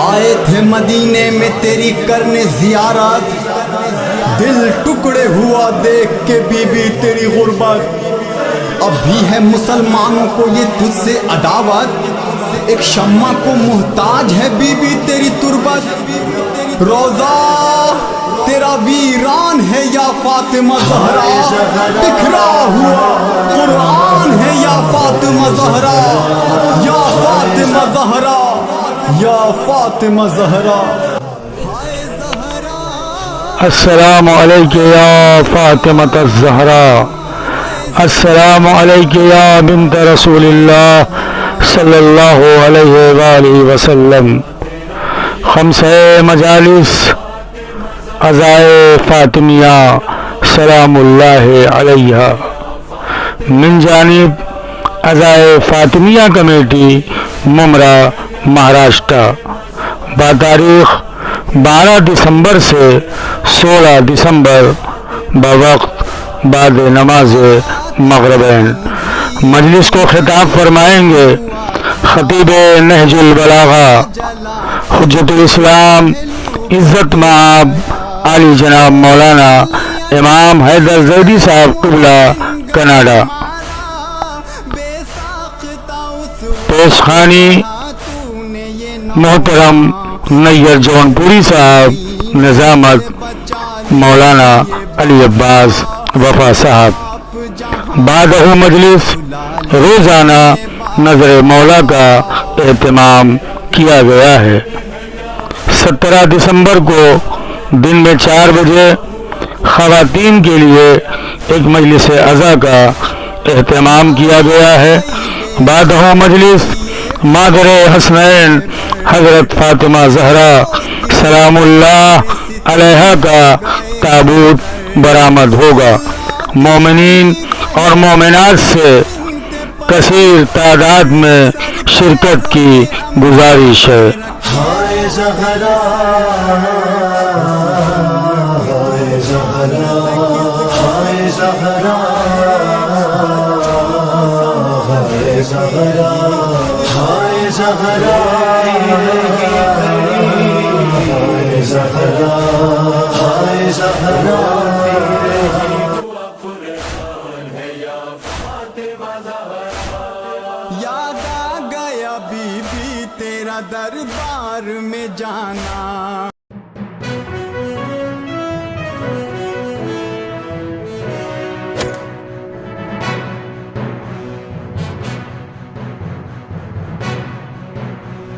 آئے تھے مدینے میں تیری کرنے زیارت، دل ٹکڑے ہوا دیکھ کے بی بی تیری غربت۔ اب بھی ہے مسلمانوں کو یہ تجھ سے عداوت، ایک شمع کو محتاج ہے بی بی تیری تربت۔ روزہ تیرا ویران ہے یا فاطمہ زہرا، بکھرا ہوا قرآن ہے یا فاطمہ زہرا، یا فاطمہ زہرا، یا فاطمہ زہرا۔ السلام علیکم یا فاطمۃ الزہرا، السلام علیکم یا بنت رسول اللہ صلی اللہ علیہ وآلہ وسلم۔ خمسہ مجالس عزائے فاطمیہ سلام اللہ علیہ من جانب عزائے فاطمیہ کمیٹی ممرا مہاراشٹر بتاریخ 12 دسمبر سے 16 دسمبر بوقت بعد نماز مغربین۔ مجلس کو خطاب فرمائیں گے خطیب نہج البلاغہ حجت الاسلام عزت مآب علی جناب مولانا امام حیدر زیدی صاحب قبلہ کناڈا۔ پیشخانی محترم نیّر جون پوری صاحب، نظامت مولانا علی عباس وفا صاحب۔ بعدہ مجلس روزانہ نظر مولا کا اہتمام کیا گیا ہے۔ 17 دسمبر کو دن میں 4 بجے خواتین کے لیے ایک مجلس عزا کا اہتمام کیا گیا ہے۔ بعدہ مجلس مادر حسنین حضرت فاطمہ زہرا سلام اللہ علیہا کا تابوت برآمد ہوگا۔ مومنین اور مومنات سے کثیر تعداد میں شرکت کی گزارش ہے۔ یاد آ گیا بی بی تیرا دربار میں جانا۔